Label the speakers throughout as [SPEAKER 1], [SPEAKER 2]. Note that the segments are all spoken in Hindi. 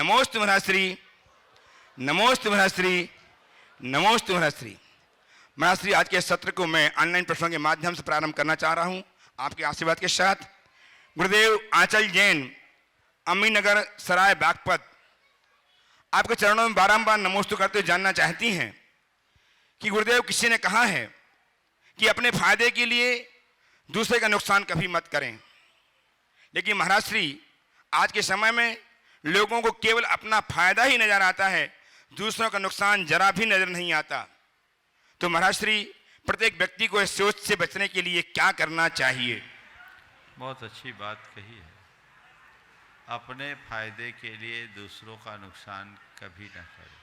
[SPEAKER 1] नमोस्तु महाश्री, नमोस्तु महाश्री, नमोस्तु महाश्री। महाश्री, आज के सत्र को मैं ऑनलाइन प्रश्नों के माध्यम से प्रारंभ करना चाह रहा हूं आपके आशीर्वाद के साथ। गुरुदेव आंचल जैन, अमीनगर सराय बागपत, आपके चरणों में बारंबार नमोस्तु करते हुए जानना चाहती हैं कि गुरुदेव, किसी ने कहा है कि अपने फायदे के लिए दूसरे का नुकसान कभी मत करें, लेकिन महाराज श्री आज के समय में लोगों को केवल अपना फायदा ही नजर आता है, दूसरों का नुकसान जरा भी नजर नहीं आता। तो महाराज श्री, प्रत्येक व्यक्ति को इस सोच से बचने के लिए क्या करना चाहिए?
[SPEAKER 2] बहुत अच्छी बात कही है। अपने फायदे के लिए दूसरों का नुकसान कभी न करें,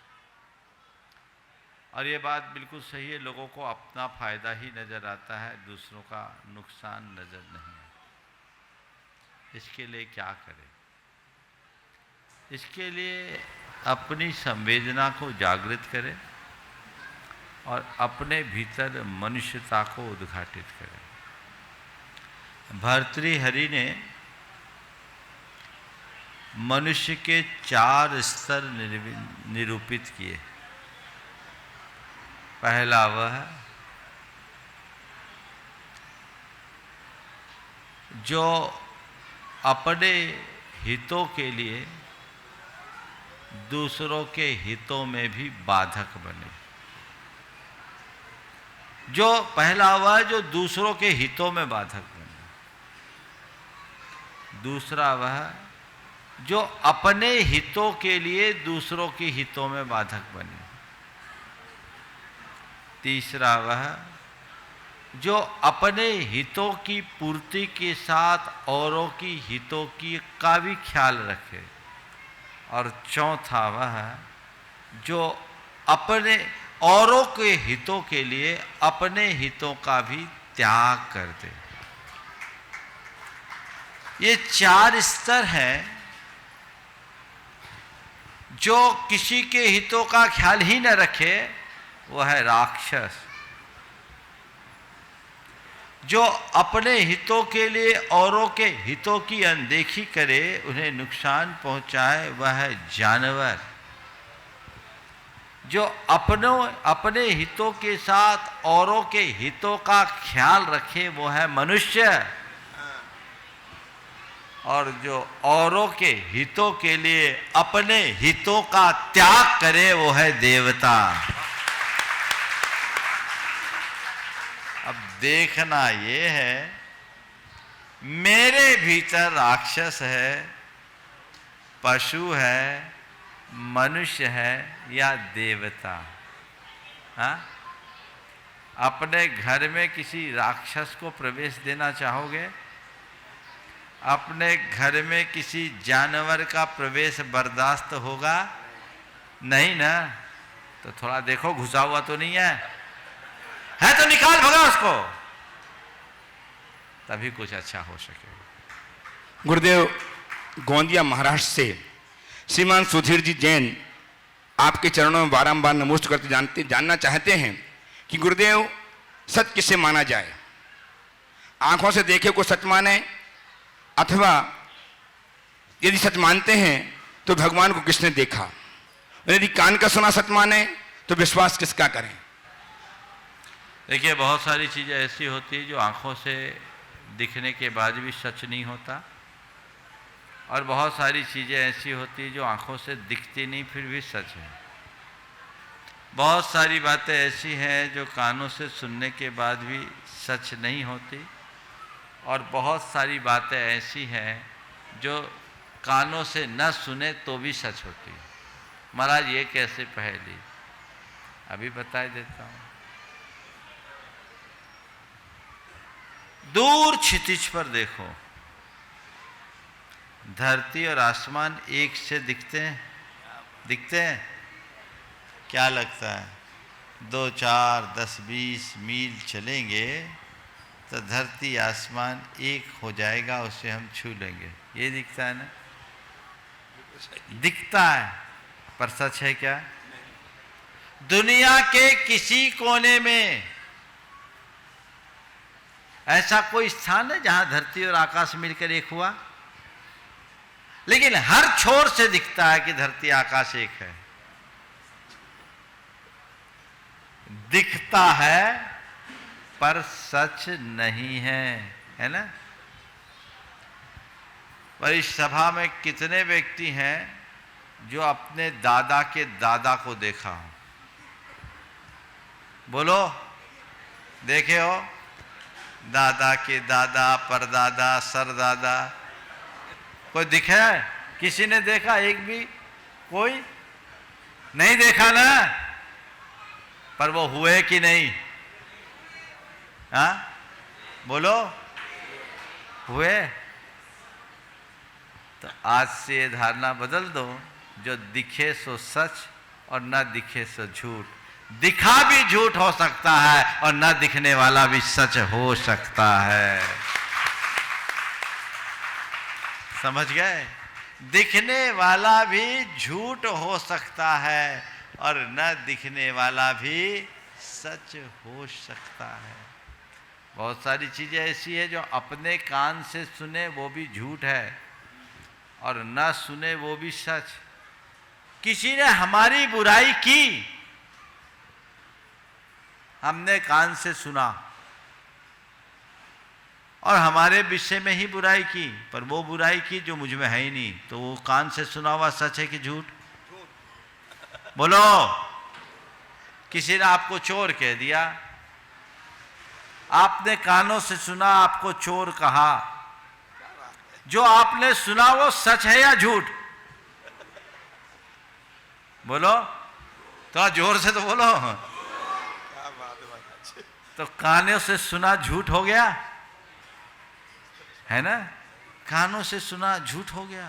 [SPEAKER 2] और ये बात बिल्कुल सही है। लोगों को अपना फायदा ही नजर आता है, दूसरों का नुकसान नजर नहीं आता। इसके लिए क्या करें? इसके लिए अपनी संवेदना को जागृत करें और अपने भीतर मनुष्यता को उद्घाटित करें। भर्तृहरि ने मनुष्य के 4 स्तर निरूपित किए। पहला वह जो अपने हितों के लिए दूसरों के हितों में भी बाधक बने। जो पहला वह जो दूसरों के हितों में बाधक बने। दूसरा वह जो अपने हितों के लिए दूसरों के हितों में बाधक बने। तीसरा वह जो अपने हितों की पूर्ति के साथ औरों की हितों का भी ख्याल रखे। और चौथा वह जो अपने औरों के हितों के लिए अपने हितों का भी त्याग कर दे। ये 4 स्तर हैं। जो किसी के हितों का ख्याल ही न रखे वह है राक्षस। जो अपने हितों के लिए औरों के हितों की अनदेखी करे, उन्हें नुकसान पहुंचाए, वह है जानवर। जो अपने हितों के साथ औरों के हितों का ख्याल रखे, वो है मनुष्य। और जो औरों के हितों के लिए अपने हितों का त्याग करे, वो है देवता। अब देखना ये है, मेरे भीतर राक्षस है, पशु है, मनुष्य है या देवता। हाँ? अपने घर में किसी राक्षस को प्रवेश देना चाहोगे? अपने घर में किसी जानवर का प्रवेश बर्दाश्त होगा? नहीं ना। तो थोड़ा देखो, घुसा हुआ तो नहीं है तो निकाल भगा उसको, तभी कुछ अच्छा हो सकेगा।
[SPEAKER 1] गुरुदेव, गोंदिया महाराष्ट्र से श्रीमान सुधीर जी जैन आपके चरणों में बारंबार नमोस्तु करते जानना चाहते हैं कि गुरुदेव, सच किसे माना जाए? आंखों से देखे को सच माने, अथवा यदि सच मानते हैं तो भगवान को किसने देखा? यदि कान का सुना सच माने तो विश्वास किसका करें?
[SPEAKER 2] देखिए, बहुत सारी चीज़ें ऐसी होती है जो आंखों से दिखने के बाद भी सच नहीं होता, और बहुत सारी चीज़ें ऐसी होती है जो आंखों से दिखती नहीं फिर भी सच है। बहुत सारी बातें ऐसी हैं जो कानों से सुनने के बाद भी सच नहीं होती, और बहुत सारी बातें ऐसी हैं जो कानों से न सुने तो भी सच होती है। महाराज, ये कैसे पहेली? अभी बता देता हूँ। दूर क्षितिज पर देखो, धरती और आसमान एक से दिखते हैं? क्या लगता है? 2, 4, 10, 20 मील चलेंगे तो धरती आसमान एक हो जाएगा, उसे हम छू लेंगे। ये दिखता है ना? दिखता है, पर सच है क्या? दुनिया के किसी कोने में ऐसा कोई स्थान है जहां धरती और आकाश मिलकर एक हुआ? लेकिन हर छोर से दिखता है कि धरती आकाश एक है। दिखता है पर सच नहीं है ना। पर इस सभा में कितने व्यक्ति हैं जो अपने दादा के दादा को देखा हो? बोलो, देखे हो? दादा के दादा, परदादा, सरदादा, कोई दिखा है? किसी ने देखा? एक भी कोई नहीं देखा ना। पर वो हुए कि नहीं? हाँ, बोलो, हुए? तो आज से ये धारणा बदल दो, जो दिखे सो सच और ना दिखे सो झूठ। दिखा भी झूठ हो सकता है और ना दिखने वाला भी सच हो सकता है। समझ गए? दिखने वाला भी झूठ हो सकता है और न दिखने वाला भी सच हो सकता है। बहुत सारी चीजें ऐसी है जो अपने कान से सुने वो भी झूठ है और न सुने वो भी सच। किसी ने हमारी बुराई की, हमने कान से सुना और हमारे विषय में ही बुराई की, पर वो बुराई की जो मुझ में है ही नहीं, तो वो कान से सुना हुआ सच है कि झूठ? बोलो। किसी ने आपको चोर कह दिया, आपने कानों से सुना, आपको चोर कहा, जो आपने सुना वो सच है या झूठ? बोलो, थोड़ा जोर से तो बोलो। तो कानों से सुना झूठ हो गया, है ना? कानों से सुना झूठ हो गया।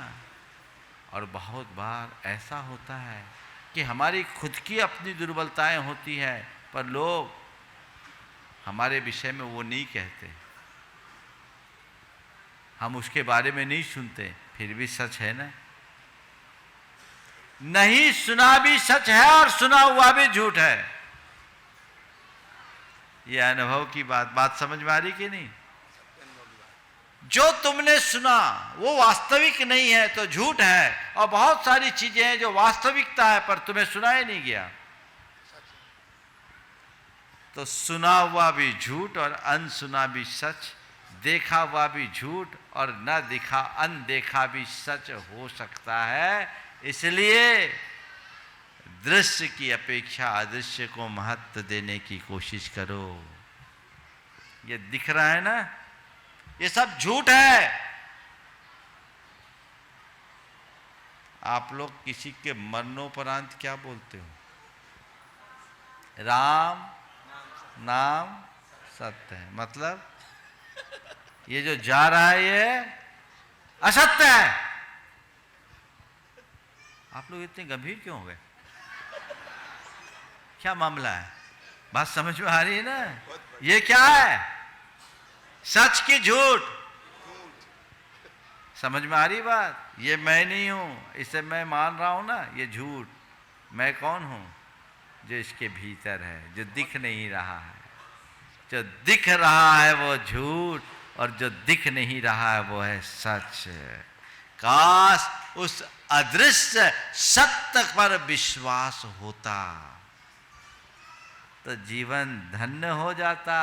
[SPEAKER 2] और बहुत बार ऐसा होता है कि हमारी खुद की अपनी दुर्बलताएं होती है, पर लोग हमारे विषय में वो नहीं कहते, हम उसके बारे में नहीं सुनते, फिर भी सच है ना। नहीं सुना भी सच है और सुना हुआ भी झूठ है। ये अनुभव की बात समझ में आ रही कि नहीं? जो तुमने सुना वो वास्तविक नहीं है तो झूठ है, और बहुत सारी चीजें हैं जो वास्तविकता है पर तुम्हें सुनाया नहीं गया, तो सुना हुआ भी झूठ और अनसुना भी सच, देखा हुआ भी झूठ और न दिखा अनदेखा भी सच हो सकता है। इसलिए दृश्य की अपेक्षा अदृश्य को महत्व देने की कोशिश करो। ये दिख रहा है ना, ये सब झूठ है। आप लोग किसी के मरणोपरांत क्या बोलते हो? राम नाम सत्य है। मतलब ये जो जा रहा है ये असत्य है। आप लोग इतने गंभीर क्यों हो गए? क्या मामला है? बात समझ में आ रही है ना? ये क्या है? सच की झूठ? समझ में आ रही बात? ये मैं नहीं हूं, इसे मैं मान रहा हूं ना, ये झूठ। मैं कौन हूं? जो इसके भीतर है, जो दिख नहीं रहा है। जो दिख रहा है वो झूठ और जो दिख नहीं रहा है वो है सच। काश उस अदृश्य सत्य पर विश्वास होता तो जीवन धन्य हो जाता।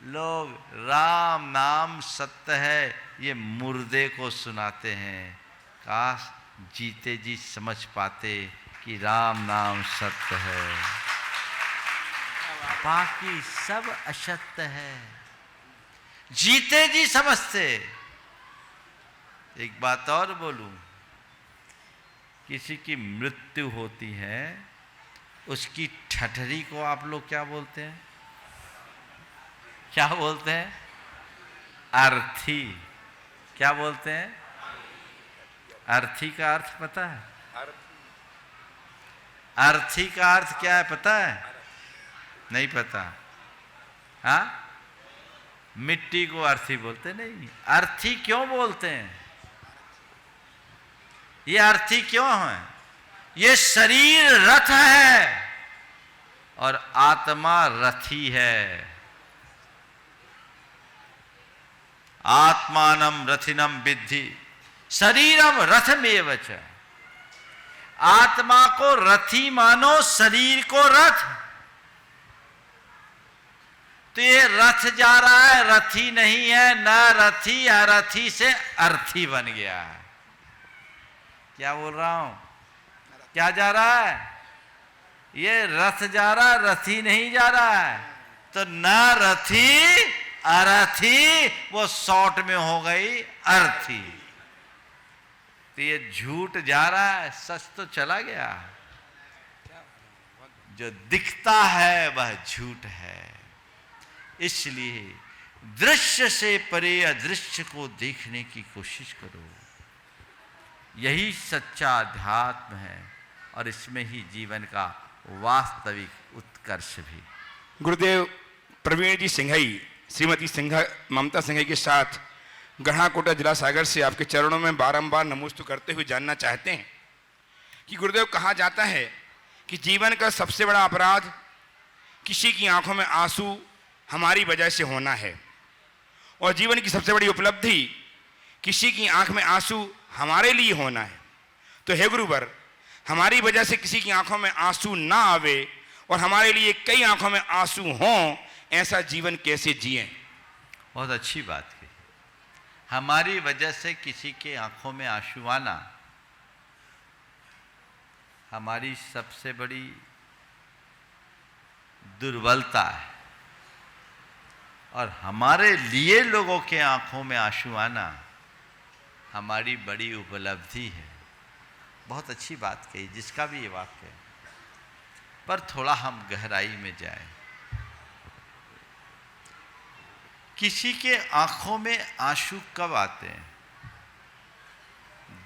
[SPEAKER 2] लोग राम नाम सत्य है ये मुर्दे को सुनाते हैं। काश जीते जी समझ पाते कि राम नाम सत्य है, बाकी सब असत्य है। जीते जी समझते। एक बात और बोलूं, किसी की मृत्यु होती है, उसकी ठठरी को आप लोग क्या बोलते हैं? क्या बोलते हैं? अर्थी। क्या बोलते हैं? अर्थी का अर्थ पता है? अर्थी का अर्थ क्या है पता है? नहीं पता? हाँ, मिट्टी को अर्थी बोलते नहीं। अर्थी क्यों बोलते हैं? ये अर्थी क्यों है? ये शरीर रथ है और आत्मा रथी है। आत्मानम रथिनम विद्धि शरीरम रथमेव च। आत्मा को रथी मानो, शरीर को रथ। तो ये रथ जा रहा है, रथी नहीं है, न रथी, अरथी से अर्थी बन गया है। क्या बोल रहा हूं? क्या जा रहा है? ये रथ जा रहा है, रथी नहीं जा रहा है। तो न रथी अरथी, वो शॉर्ट में हो गई अर्थी। तो ये झूठ जा रहा है, सच तो चला गया। जो दिखता है वह झूठ है। इसलिए दृश्य से परे अदृश्य को देखने की कोशिश करो। यही सच्चा अध्यात्म है और इसमें ही जीवन का वास्तविक उत्कर्ष भी।
[SPEAKER 1] गुरुदेव प्रवीण जी सिंघई, श्रीमती सिंघा ममता सिंघई के साथ गढ़ाकोटा जिला सागर से आपके चरणों में बारंबार नमोस्तु करते हुए जानना चाहते हैं कि गुरुदेव, कहा जाता है कि जीवन का सबसे बड़ा अपराध किसी की आंखों में आंसू हमारी वजह से होना है, और जीवन की सबसे बड़ी उपलब्धि किसी की आंख में आंसू हमारे लिए होना है। तो हे गुरुवर, हमारी वजह से किसी की आंखों में आंसू ना आवे और हमारे लिए कई आंखों में आंसू हों, ऐसा जीवन कैसे जिएं?
[SPEAKER 2] बहुत अच्छी बात की। हमारी वजह से किसी के आंखों में आंसू आना हमारी सबसे बड़ी दुर्बलता है, और हमारे लिए लोगों के आंखों में आंसू आना हमारी बड़ी उपलब्धि है। बहुत अच्छी बात कही, जिसका भी ये वाक्य है। पर थोड़ा हम गहराई में जाएं। किसी के आंखों में आंसू कब आते हैं?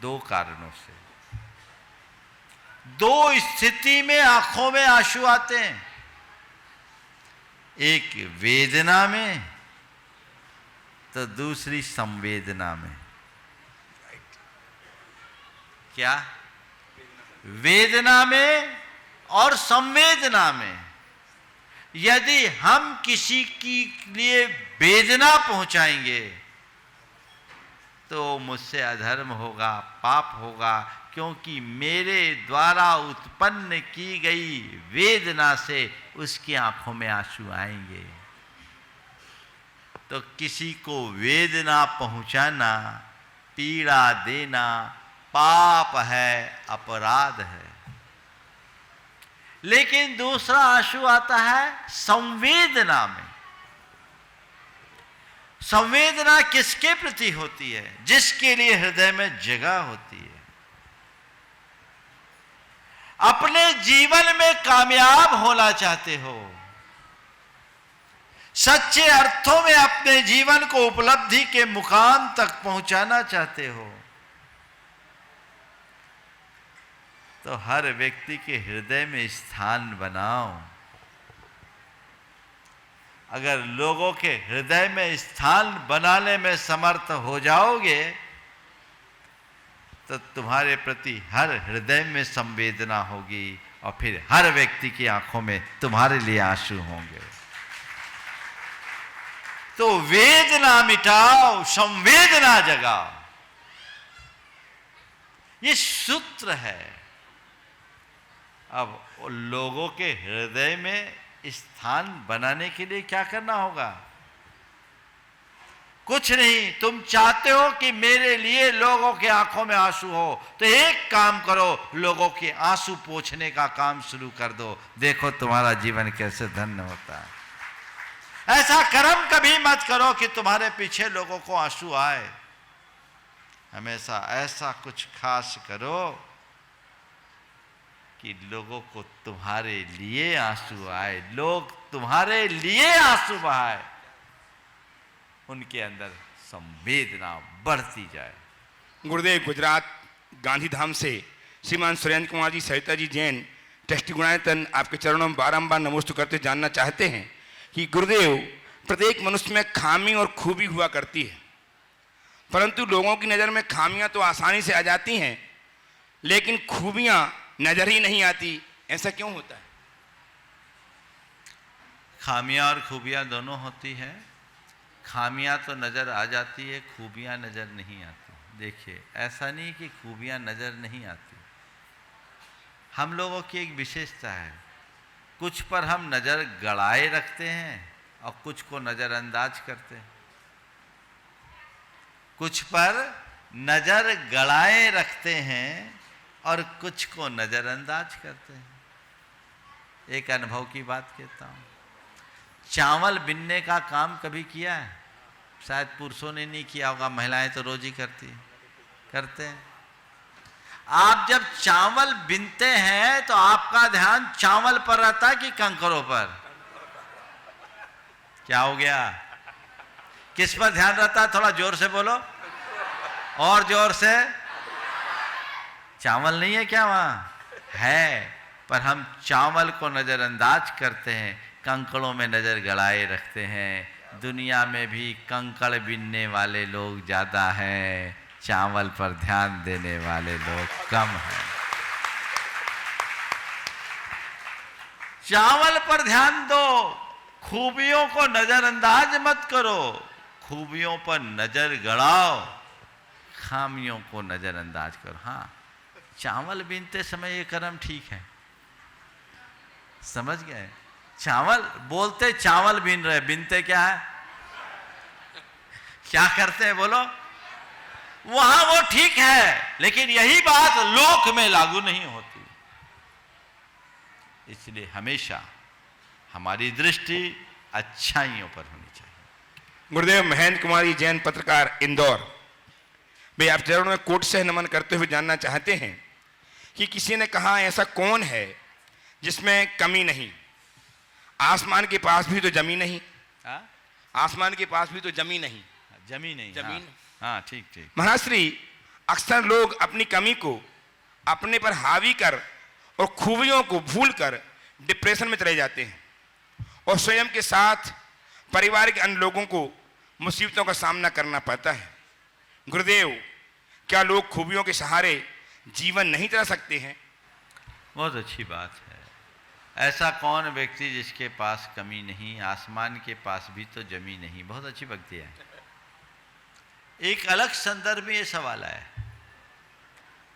[SPEAKER 2] दो कारणों से। दो स्थिति में आंखों में आंसू आते हैं। एक वेदना में, तो दूसरी संवेदना में। क्या? वेदना में और संवेदना में। यदि हम किसी के लिए वेदना पहुंचाएंगे तो मुझसे अधर्म होगा, पाप होगा, क्योंकि मेरे द्वारा उत्पन्न की गई वेदना से उसकी आंखों में आंसू आएंगे। तो किसी को वेदना पहुंचाना, पीड़ा देना पाप है, अपराध है। लेकिन दूसरा आंसू आता है संवेदना में। संवेदना किसके प्रति होती है? जिसके लिए हृदय में जगह होती है। अपने जीवन में कामयाब होना चाहते हो, सच्चे अर्थों में अपने जीवन को उपलब्धि के मुकाम तक पहुंचाना चाहते हो, तो हर व्यक्ति के हृदय में स्थान बनाओ। अगर लोगों के हृदय में स्थान बनाने में समर्थ हो जाओगे तो तुम्हारे प्रति हर हृदय में संवेदना होगी और फिर हर व्यक्ति की आंखों में तुम्हारे लिए आंसू होंगे। तो वेदना मिटाओ, संवेदना जगाओ, ये सूत्र है। अब लोगों के हृदय में स्थान बनाने के लिए क्या करना होगा? कुछ नहीं। तुम चाहते हो कि मेरे लिए लोगों के आंखों में आंसू हो, तो एक काम करो, लोगों के आंसू पोंछने का काम शुरू कर दो। देखो तुम्हारा जीवन कैसे धन्य होता है। ऐसा कर्म कभी मत करो कि तुम्हारे पीछे लोगों को आंसू आए। हमेशा ऐसा कुछ खास करो कि लोगों को तुम्हारे लिए आंसू आए, लोग तुम्हारे लिए आंसू बहाए, उनके अंदर संवेदना बढ़ती जाए।
[SPEAKER 1] गुरुदेव गुजरात गांधीधाम से श्रीमान सुरेंद्र कुमार जी सहिता जी जैन ट्रस्टी गुणायतन आपके चरणों में बारंबार नमोस्तु करते जानना चाहते हैं कि गुरुदेव, प्रत्येक मनुष्य में खामी और खूबी हुआ करती है, परंतु लोगों की नज़र में खामियां तो आसानी से आ जाती हैं, लेकिन खूबियां नजर ही नहीं आती। ऐसा क्यों होता है?
[SPEAKER 2] खामियां और खूबियां दोनों होती हैं। खामियां तो नजर आ जाती है, खूबियां नजर नहीं आती। देखिए, ऐसा नहीं कि खूबियां नज़र नहीं आती। हम लोगों की एक विशेषता है, कुछ पर हम नज़र गड़ाए रखते हैं और कुछ को नज़रअंदाज करते हैं। कुछ पर नज़र गड़ाए रखते हैं और कुछ को नज़रअंदाज करते हैं। एक अनुभव की बात कहता हूँ। चावल बिनने का काम कभी किया है? शायद पुरुषों ने नहीं किया होगा, महिलाएं तो रोज ही करते हैं। आप जब चावल बिनते हैं तो आपका ध्यान चावल पर रहता है कि कंकरों पर? क्या हो गया? किस पर ध्यान रहता है? थोड़ा जोर से बोलो, और जोर से। चावल नहीं है क्या वहां? है, पर हम चावल को नजरअंदाज करते हैं, कंकड़ों में नजर गड़ाए रखते हैं। दुनिया में भी कंकड़ बिनने वाले लोग ज्यादा हैं, चावल पर ध्यान देने वाले लोग कम हैं। चावल पर ध्यान दो, खूबियों को नजरअंदाज मत करो। खूबियों पर नजर गड़ाओ, खामियों को नजरअंदाज करो। हाँ, चावल बीनते समय ये कर्म ठीक है, समझ गए? चावल बोलते चावल बीन रहे, बीनते क्या है? क्या करते हैं बोलो? वहां वो ठीक है, लेकिन यही बात लोक में लागू नहीं होती। इसलिए हमेशा हमारी दृष्टि अच्छाइयों पर होनी चाहिए।
[SPEAKER 1] गुरुदेव महेंद्र कुमारी जैन, पत्रकार, इंदौर। भाई, आप चरणों में कोट से नमन करते हुए जानना चाहते हैं कि किसी ने कहा ऐसा कौन है जिसमें कमी नहीं? आसमान के पास भी तो जमीन नहीं। आसमान के पास भी तो जमीन नहीं।
[SPEAKER 2] जमीन नहीं,
[SPEAKER 1] जमीन।
[SPEAKER 2] हाँ, ठीक।
[SPEAKER 1] महाश्री, अक्सर लोग अपनी कमी को अपने पर हावी कर और खूबियों को भूलकर डिप्रेशन में चले जाते हैं और स्वयं के साथ परिवार के अन्य लोगों को मुसीबतों का सामना करना पड़ता है। गुरुदेव, क्या लोग खूबियों के सहारे जीवन नहीं चला सकते हैं?
[SPEAKER 2] बहुत अच्छी बात है। ऐसा कौन व्यक्ति जिसके पास कमी नहीं? आसमान के पास भी तो जमी नहीं। बहुत अच्छी भक्ति है। एक अलग संदर्भ में ये सवाल है।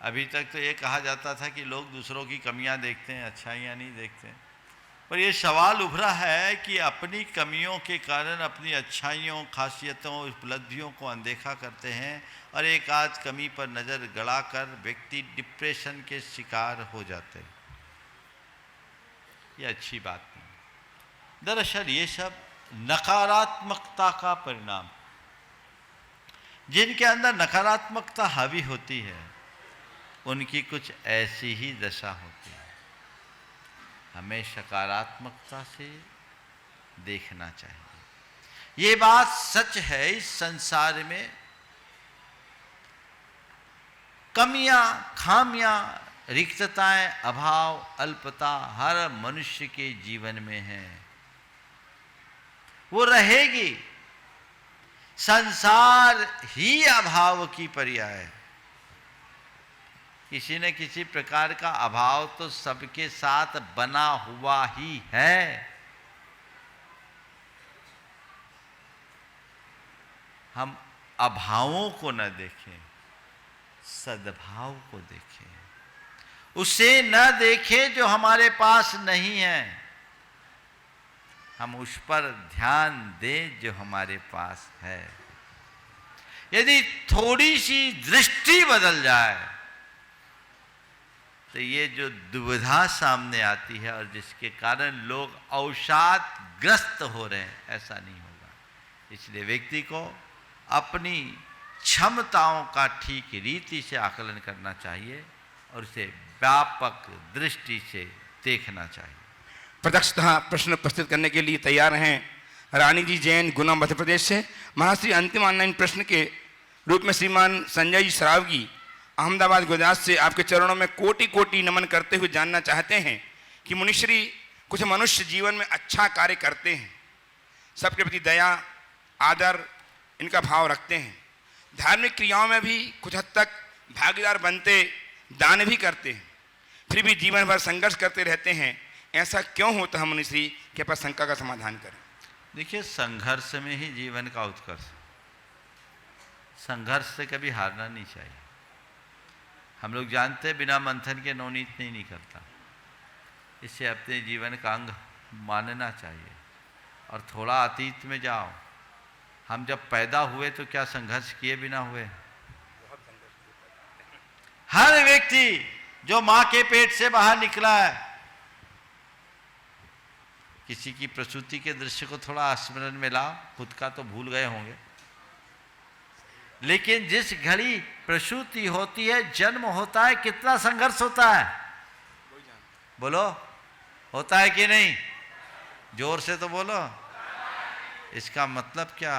[SPEAKER 2] अभी तक तो ये कहा जाता था कि लोग दूसरों की कमियां देखते हैं, अच्छाइयां नहीं देखते हैं। पर ये सवाल उभरा है कि अपनी कमियों के कारण अपनी अच्छाइयों, खासियतों, उपलब्धियों को अनदेखा करते हैं और एक आध कमी पर नज़र गड़ाकर व्यक्ति डिप्रेशन के शिकार हो जाते हैं। ये अच्छी बात नहीं। दरअसल ये सब नकारात्मकता का परिणाम। जिनके अंदर नकारात्मकता हावी होती है, उनकी कुछ ऐसी ही दशा होती है। हमें सकारात्मकता से देखना चाहिए। ये बात सच है, इस संसार में कमियां, खामियां, रिक्तताएं, अभाव, अल्पता हर मनुष्य के जीवन में है। वो रहेगी। संसार ही अभाव की पर्याय है। किसी न किसी प्रकार का अभाव तो सबके साथ बना हुआ ही है। हम अभावों को न देखें, सद्भाव को देखें। उसे न देखें जो हमारे पास नहीं है, हम उस पर ध्यान दें जो हमारे पास है। यदि थोड़ी सी दृष्टि बदल जाए तो ये जो दुविधा सामने आती है और जिसके कारण लोग अवसादग्रस्त हो रहे हैं, ऐसा नहीं होगा। इसलिए व्यक्ति को अपनी क्षमताओं का ठीक रीति से आकलन करना चाहिए और उसे व्यापक दृष्टि से देखना चाहिए।
[SPEAKER 1] प्रत्यक्षतः प्रश्न प्रस्तुत करने के लिए तैयार हैं रानी जी जैन, गुना, मध्य प्रदेश से। महाश्री, अंतिम ऑनलाइन प्रश्न के रूप में श्रीमान संजय जी सरावगी, अहमदाबाद, गुजरात से आपके चरणों में कोटि कोटि नमन करते हुए जानना चाहते हैं कि मुनिश्री, कुछ मनुष्य जीवन में अच्छा कार्य करते हैं, सबके प्रति दया, आदर, इनका भाव रखते हैं, धार्मिक क्रियाओं में भी कुछ हद तक भागीदार बनते, दान भी करते हैं, फिर भी जीवन भर संघर्ष करते रहते हैं। ऐसा क्यों होता है मुनिश्री? के पास शंका का समाधान करें।
[SPEAKER 2] देखिए, संघर्ष में ही जीवन का उत्कर्ष। संघर्ष से कभी हारना नहीं चाहिए। हम लोग जानते हैं बिना मंथन के नवनीत नहीं निकलता। इसे अपने जीवन का अंग मानना चाहिए। और थोड़ा अतीत में जाओ, हम जब पैदा हुए तो क्या संघर्ष किए बिना हुए? हर व्यक्ति जो मां के पेट से बाहर निकला है, किसी की प्रसूति के दृश्य को थोड़ा स्मरण में लाओ, खुद का तो भूल गए होंगे, लेकिन जिस घड़ी प्रसूति होती है, जन्म होता है, कितना संघर्ष होता है? बोलो, होता है कि नहीं? जोर से तो बोलो। इसका मतलब क्या?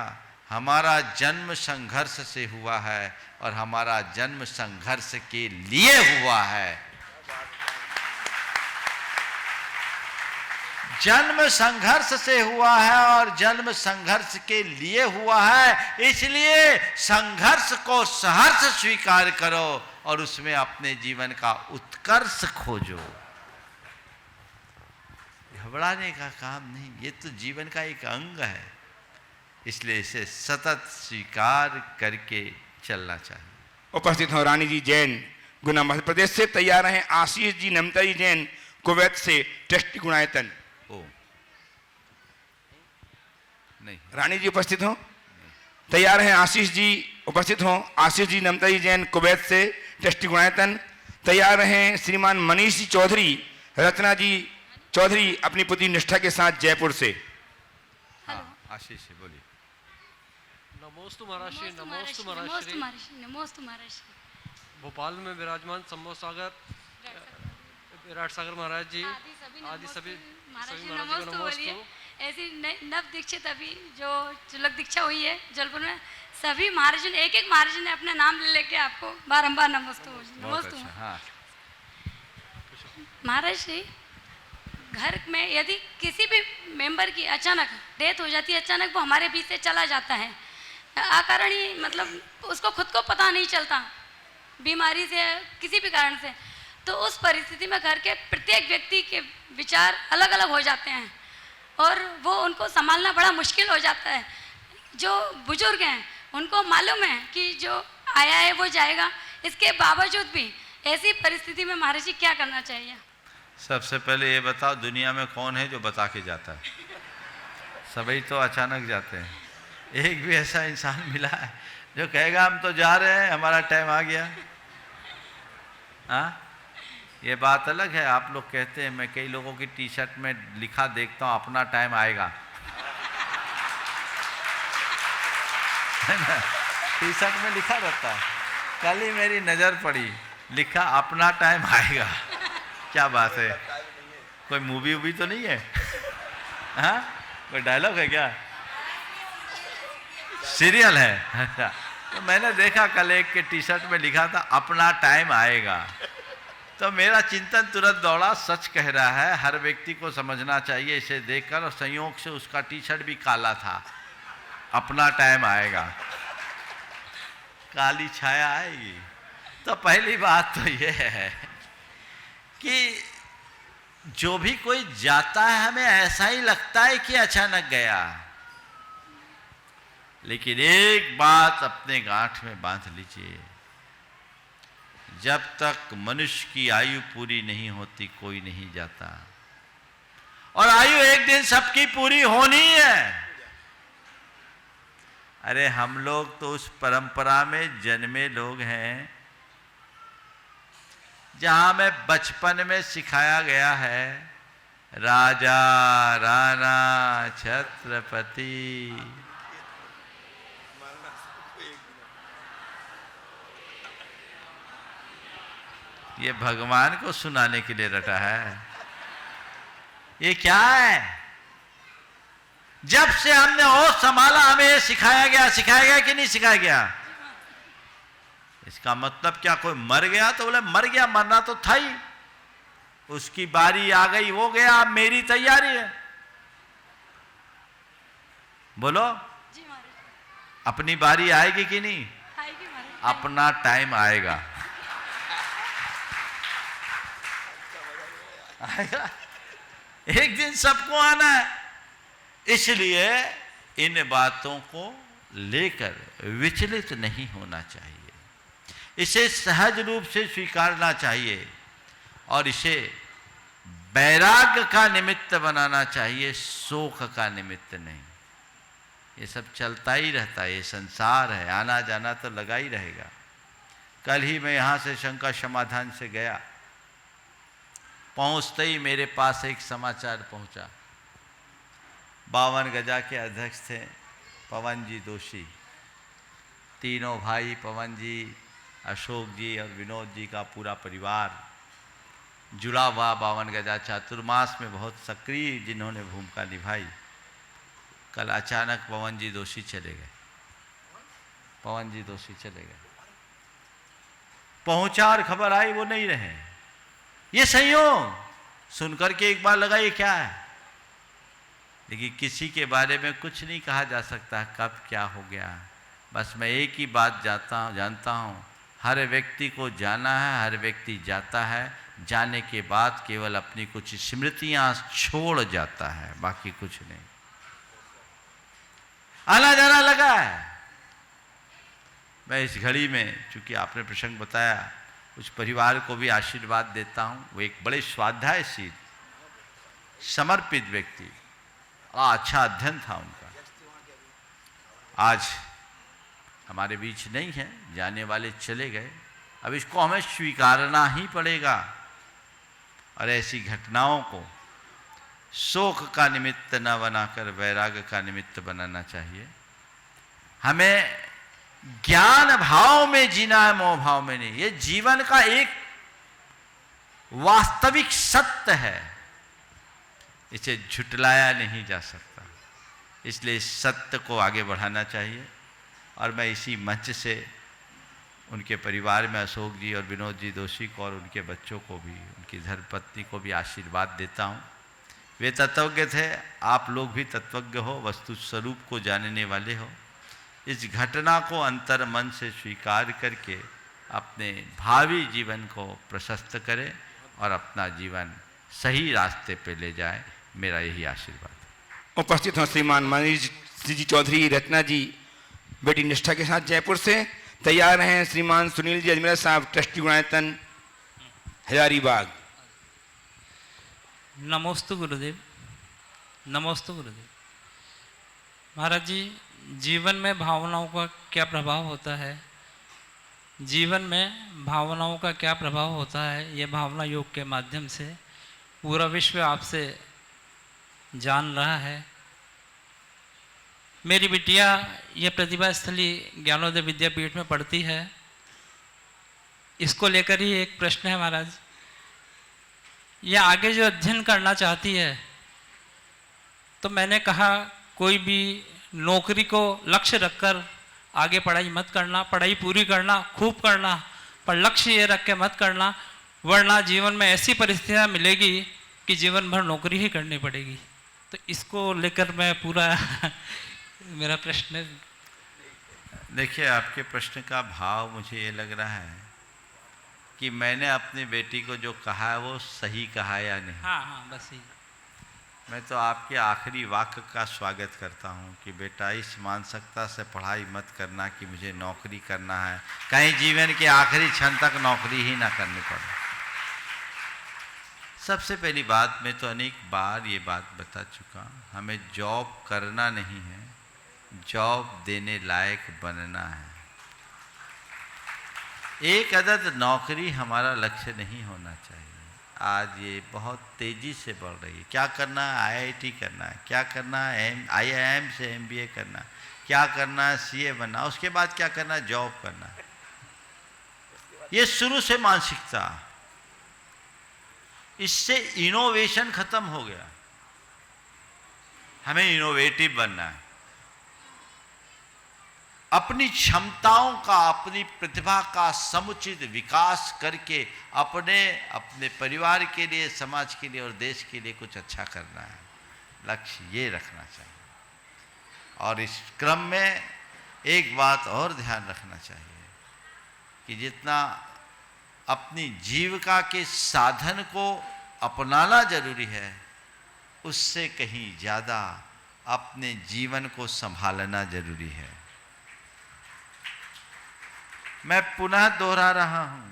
[SPEAKER 2] हमारा जन्म संघर्ष से हुआ है और हमारा जन्म संघर्ष के लिए हुआ है। जन्म संघर्ष से हुआ है और जन्म संघर्ष के लिए हुआ है। इसलिए संघर्ष को सहर्ष स्वीकार करो और उसमें अपने जीवन का उत्कर्ष खोजो। घबराने का काम नहीं, ये तो जीवन का एक अंग है। इसलिए इसे सतत स्वीकार करके चलना चाहिए।
[SPEAKER 1] उपस्थित हो रानी जी जैन, गुना मध्य प्रदेश से। तैयार हैं आशीष जी नमताई जैन, कुवैत से, टेस्ट गुणायतन।
[SPEAKER 2] ओ नहीं,
[SPEAKER 1] रानी जी उपस्थित हो। तैयार हैं आशीष जी, उपस्थित हो। आशीष जी नमताई जैन, कुवैत से, टेस्ट गुणायतन। तैयार हैं श्रीमान मनीष जी चौधरी, रचना जी चौधरी अपनी पुत्री निष्ठा के साथ, जयपुर से।
[SPEAKER 2] हाँ, आशीष से बोलिए।
[SPEAKER 3] नमोस्तु महाराष्ट्री, नमोस्तु
[SPEAKER 4] नमोस्तु
[SPEAKER 3] महाराष्ट्री।
[SPEAKER 4] महर्षि, नमोस्तु महर्षि।
[SPEAKER 3] भोपाल में विराजमान संभव सागर विराट सागर महाराज जी आदि सभी
[SPEAKER 4] महर्षि
[SPEAKER 3] महाराज
[SPEAKER 4] नमोस्तु
[SPEAKER 3] को
[SPEAKER 4] बोलिए।
[SPEAKER 3] नमोस्तु।
[SPEAKER 4] ऐसी नव दीक्षित अभी जो तिलक दीक्षा हुई है जलपुर में, सभी महाराज ने एक एक महाराज ने अपने नाम ले लेके आपको बारंबार नमोस्तु बोलिए।
[SPEAKER 2] बहुत
[SPEAKER 4] नमोस्तु
[SPEAKER 2] अच्छा। हाँ,
[SPEAKER 4] महाराज जी, घर में यदि किसी भी मेंबर की अचानक डेथ हो जाती है, अचानक वो हमारे बीच से चला जाता है, अकारण ही, मतलब उसको खुद को पता नहीं चलता, बीमारी से, किसी भी कारण से, तो उस परिस्थिति में घर के प्रत्येक व्यक्ति के विचार अलग अलग हो जाते हैं और वो उनको संभालना बड़ा मुश्किल हो जाता है। जो बुजुर्ग हैं उनको मालूम है कि जो आया है वो जाएगा, इसके बावजूद भी ऐसी परिस्थिति में महाराज जी क्या करना चाहिए?
[SPEAKER 2] सबसे पहले ये बताओ, दुनिया में कौन है जो बता के जाता है? सभी तो अचानक जाते हैं। एक भी ऐसा इंसान मिला है जो कहेगा हम तो जा रहे हैं, हमारा टाइम आ गया? हाँ, ये बात अलग है। आप लोग कहते हैं, मैं कई लोगों की टी शर्ट में लिखा देखता हूँ अपना टाइम आएगा, है ना? टी शर्ट में लिखा रहता है। कल ही मेरी नज़र पड़ी, लिखा अपना टाइम आएगा। क्या बात है? कोई मूवी वूवी तो नहीं है? हाँ, कोई डायलॉग है क्या? सीरियल है? अच्छा, तो मैंने देखा कल एक के टी शर्ट में लिखा था अपना टाइम आएगा, तो मेरा चिंतन तुरंत दौड़ा। सच कह रहा है, हर व्यक्ति को समझना चाहिए इसे देखकर। और संयोग से उसका टी शर्ट भी काला था। अपना टाइम आएगा, काली छाया आएगी। तो पहली बात तो यह है कि जो भी कोई जाता है, हमें ऐसा ही लगता है कि अचानक गया, लेकिन एक बात अपने गांठ में बांध लीजिए, जब तक मनुष्य की आयु पूरी नहीं होती कोई नहीं जाता, और आयु एक दिन सबकी पूरी होनी है। अरे हम लोग तो उस परंपरा में जन्मे लोग हैं जहां में बचपन में सिखाया गया है राजा राणा छत्रपति। ये भगवान को सुनाने के लिए रटा है। ये क्या है? जब से हमने होश संभाला हमें ये सिखाया गया कि नहीं सिखाया गया? इसका मतलब क्या कोई मर गया तो बोले मर गया, मरना तो था ही, उसकी बारी आ गई, वो गया, अब मेरी तैयारी है। बोलो,
[SPEAKER 4] जी महाराज।
[SPEAKER 2] अपनी बारी आएगी कि नहीं?
[SPEAKER 4] आएगी महाराज।
[SPEAKER 2] अपना टाइम आएगा, आएगा, एक दिन सबको आना है। इसलिए इन बातों को लेकर विचलित नहीं होना चाहिए। इसे सहज रूप से स्वीकारना चाहिए और इसे वैराग्य का निमित्त बनाना चाहिए, शोक का निमित्त नहीं। ये सब चलता ही रहता है, ये संसार है, आना जाना तो लगा ही रहेगा। कल ही मैं यहाँ से शंका समाधान से गया, पहुँचते ही मेरे पास एक समाचार पहुँचा। 52 गजा के अध्यक्ष थे पवन जी दोषी। तीनों भाई पवन जी, अशोक जी और विनोद जी का पूरा परिवार जुड़ा हुआ 52 गजा चातुर्मास में बहुत सक्रिय जिन्होंने भूमिका निभाई, कल अचानक पवन जी दोषी चले गए। पवन जी दोषी चले गए। पहुंचा और खबर आई वो नहीं रहे। ये संयोग सुनकर के एक बार लगा ये क्या है, लेकिन किसी के बारे में कुछ नहीं कहा जा सकता कब क्या हो गया। बस मैं एक ही बात जानता हूँ, हर व्यक्ति को जाना है, हर व्यक्ति जाता है, जाने के बाद केवल अपनी कुछ स्मृतियां छोड़ जाता है, बाकी कुछ नहीं। आना जाना लगा है। मैं इस घड़ी में, चूंकि आपने प्रसंग बताया, उस परिवार को भी आशीर्वाद देता हूँ। वो एक बड़े स्वाध्यायशील, समर्पित व्यक्ति, अच्छा अध्ययन था उनका। आज हमारे बीच नहीं है, जाने वाले चले गए। अब इसको हमें स्वीकारना ही पड़ेगा और ऐसी घटनाओं को शोक का निमित्त न बनाकर वैराग्य का निमित्त बनाना चाहिए। हमें ज्ञान भाव में जीना है, मोह भाव में नहीं। ये जीवन का एक वास्तविक सत्य है, इसे झुटलाया नहीं जा सकता। इसलिए इस सत्य को आगे बढ़ाना चाहिए। और मैं इसी मंच से उनके परिवार में अशोक जी और विनोद जी दोषी को और उनके बच्चों को भी, उनकी धर्मपत्नी को भी आशीर्वाद देता हूँ। वे तत्वज्ञ थे, आप लोग भी तत्वज्ञ हो, वस्तु स्वरूप को जानने वाले हो। इस घटना को अंतर मन से स्वीकार करके अपने भावी जीवन को प्रशस्त करें और अपना जीवन सही रास्ते पे ले जाए। मेरा यही आशीर्वाद है।
[SPEAKER 1] उपस्थित हैं श्रीमान मनीष जी चौधरी रत्ना जी बेटी निष्ठा के साथ जयपुर से। तैयार हैं श्रीमान सुनील जी अजमेर साहब, ट्रस्टी गुणायतन हजारीबाग।
[SPEAKER 5] नमोस्तु गुरुदेव, नमोस्तु गुरुदेव। महाराज जी, जीवन में भावनाओं का क्या प्रभाव होता है? जीवन में भावनाओं का क्या प्रभाव होता है, ये भावना योग के माध्यम से पूरा विश्व आपसे जान रहा है। मेरी बिटिया ये प्रतिभा स्थली ज्ञानोदय विद्यापीठ में पढ़ती है। इसको लेकर ही एक प्रश्न है महाराज। ये आगे जो अध्ययन करना चाहती है, तो मैंने कहा कोई भी नौकरी को लक्ष्य रखकर आगे पढ़ाई मत करना, पढ़ाई पूरी करना, खूब करना, पर लक्ष्य ये रख के मत करना, वरना जीवन में ऐसी परिस्थितियाँ मिलेगी कि जीवन भर नौकरी ही करनी पड़ेगी। तो इसको लेकर मैं पूरा मेरा प्रश्न।
[SPEAKER 2] देखिए, आपके प्रश्न का भाव मुझे ये लग रहा है कि मैंने अपनी बेटी को जो कहा है वो सही कहा या नहीं।
[SPEAKER 5] हाँ, बस यही।
[SPEAKER 2] मैं तो आपके आखिरी वाक्य का स्वागत करता हूँ कि बेटा इस मानसिकता से पढ़ाई मत करना कि मुझे नौकरी करना है, कहीं जीवन के आखिरी क्षण तक नौकरी ही ना करनी पड़े। सबसे पहली बात, मैं तो अनेक बार ये बात बता चुका, हमें जॉब करना नहीं है, जॉब देने लायक बनना है। एक अदद नौकरी हमारा लक्ष्य नहीं होना चाहिए। आज ये बहुत तेज़ी से बढ़ रही है। क्या करना है? आईआईटी करना है। क्या करना है? आईआईएम से एमबीए करना है। क्या करना है? सीए बनना। उसके बाद क्या करना है? जॉब करना है। ये शुरू से मानसिकता, इससे इनोवेशन खत्म हो गया। हमें इनोवेटिव बनना है, अपनी क्षमताओं का, अपनी प्रतिभा का समुचित विकास करके अपने परिवार के लिए, समाज के लिए और देश के लिए कुछ अच्छा करना है। लक्ष्य ये रखना चाहिए। और इस क्रम में एक बात और ध्यान रखना चाहिए कि जितना अपनी जीविका के साधन को अपनाना जरूरी है, उससे कहीं ज़्यादा अपने जीवन को संभालना जरूरी है। मैं पुनः दोहरा रहा हूं,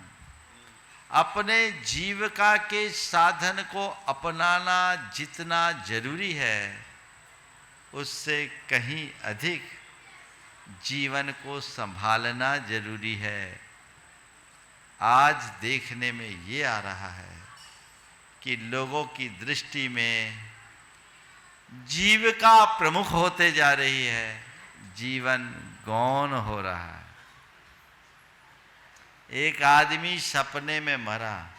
[SPEAKER 2] अपने जीविका के साधन को अपनाना जितना जरूरी है, उससे कहीं अधिक जीवन को संभालना जरूरी है। आज देखने में ये आ रहा है कि लोगों की दृष्टि में जीविका प्रमुख होते जा रही है, जीवन गौण हो रहा है। एक आदमी सपने में मरा,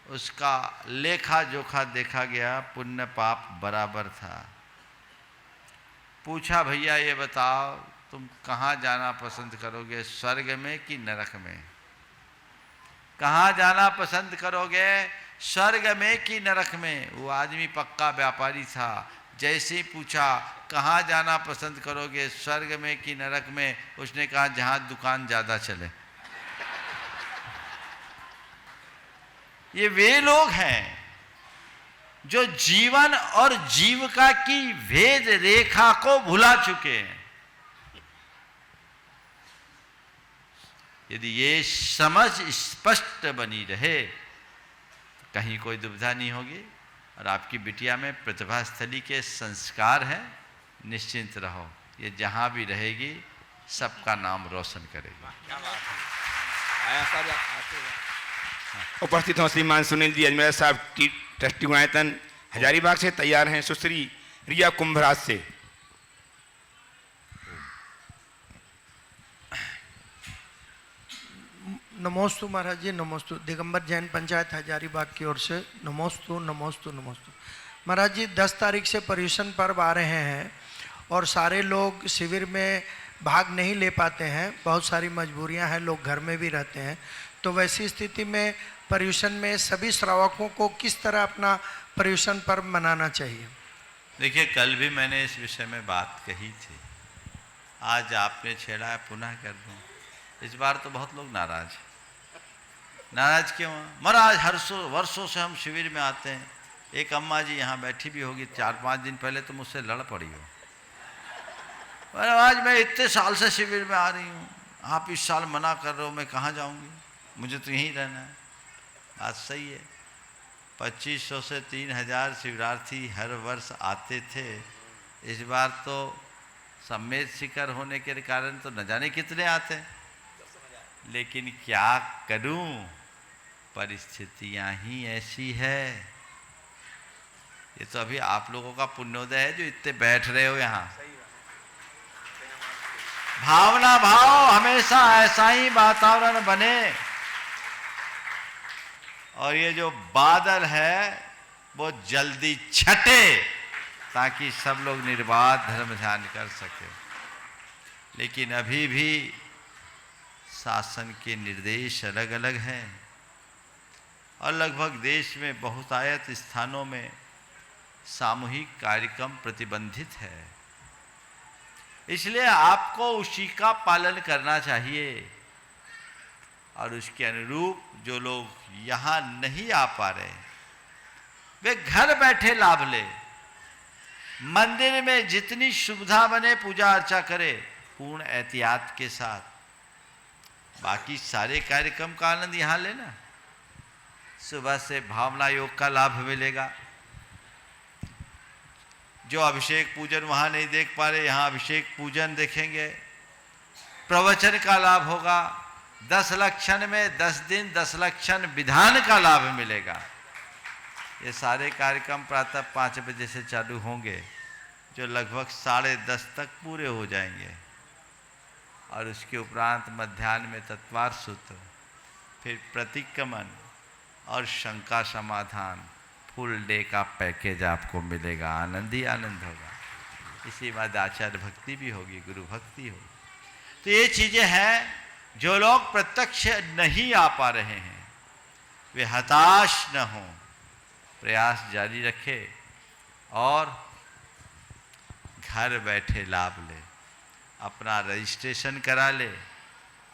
[SPEAKER 2] उसका लेखा जोखा देखा गया, पुण्य पाप बराबर था। पूछा, भैया ये बताओ तुम कहाँ जाना पसंद करोगे, स्वर्ग में कि नरक में? कहाँ जाना पसंद करोगे, स्वर्ग में कि नरक में? वो आदमी पक्का व्यापारी था, जैसे ही पूछा कहाँ जाना पसंद करोगे, स्वर्ग में कि नरक में, उसने कहा जहाँ दुकान ज़्यादा चले। ये वे लोग हैं जो जीवन और जीविका की भेद रेखा को भुला चुके हैं। यदि ये समझ स्पष्ट बनी रहे तो कहीं कोई दुविधा नहीं होगी। और आपकी बिटिया में प्रतिभा स्थली के संस्कार हैं, निश्चिंत रहो, ये जहां भी रहेगी सबका नाम रोशन करेगी।
[SPEAKER 1] उपस्थित हों श्रीमान सुनील जी अजमेर साहब, ट्रस्टी गुणायतन हजारीबाग से तैयार हैं सुश्री रिया कुंभराज से।
[SPEAKER 6] नमोस्तु महाराज जी, नमोस्तु। दिगंबर जैन पंचायत हजारीबाग की ओर से नमोस्तु नमोस्तु नमोस्तु। महाराज जी 10 तारीख से पर्यूषण पर्व आ रहे हैं और सारे लोग शिविर में भाग नहीं ले पाते हैं, बहुत सारी मजबूरियां हैं, लोग घर में भी रहते हैं। तो वैसी स्थिति में पर्यूषण में सभी श्रावकों को किस तरह अपना पर्यूषण पर्व मनाना चाहिए?
[SPEAKER 2] देखिए, कल भी मैंने इस विषय में बात कही थी, आज आपने छेड़ा है, पुनः कर दूं। इस बार तो बहुत लोग नाराज हैं। नाराज क्यों? महाराज वर्षों से हम शिविर में आते हैं। एक अम्मा जी यहाँ बैठी भी होगी, 4-5 दिन पहले तो मुझसे लड़ पड़ी हो, आज मैं इतने साल से शिविर में आ रही हूँ, आप इस साल मना कर रहे हो, मैं कहाँ जाऊँगी, मुझे तो यहीं रहना है। बात सही है। 2500 से 3000 शिविरार्थी हर वर्ष आते थे। इस बार तो सम्मेद शिखर होने के कारण तो न जाने कितने आते हैं, लेकिन क्या करूं, परिस्थितियां ही ऐसी है। ये तो अभी आप लोगों का पुण्योदय है जो इतने बैठ रहे हो यहाँ। भावना भाव हमेशा ऐसा ही वातावरण बने, और ये जो बादल है वो जल्दी छटे, ताकि सब लोग निर्बाध धर्म ध्यान कर सके। लेकिन अभी भी शासन के निर्देश अलग अलग हैं और लगभग देश में बहुतायत स्थानों में सामूहिक कार्यक्रम प्रतिबंधित है। इसलिए आपको उसी का पालन करना चाहिए और उसके अनुरूप जो लोग यहाँ नहीं आ पा रहे वे घर बैठे लाभ ले। मंदिर में जितनी सुविधा बने पूजा अर्चा करे पूर्ण एहतियात के साथ। बाकी सारे कार्यक्रम का आनंद यहाँ लेना। सुबह से भावना योग का लाभ मिलेगा। जो अभिषेक पूजन वहाँ नहीं देख पा रहे, यहाँ अभिषेक पूजन देखेंगे। प्रवचन का लाभ होगा। 10 लक्षण में 10 दिन 10 लक्षण विधान का लाभ मिलेगा। ये सारे कार्यक्रम प्रातः 5 बजे से चालू होंगे, जो लगभग 10:30 तक पूरे हो जाएंगे। और उसके उपरांत मध्याह्न में तत्वार सूत्र, फिर प्रतिक्रमण और शंका समाधान, फुल डे का पैकेज आपको मिलेगा। आनंद ही आनंद होगा। इसी बाद आचार्य भक्ति भी होगी, गुरु भक्ति होगी। तो ये चीज़ें हैं। जो लोग प्रत्यक्ष नहीं आ पा रहे हैं वे हताश न हों, प्रयास जारी रखे और घर बैठे लाभ ले। अपना रजिस्ट्रेशन करा ले।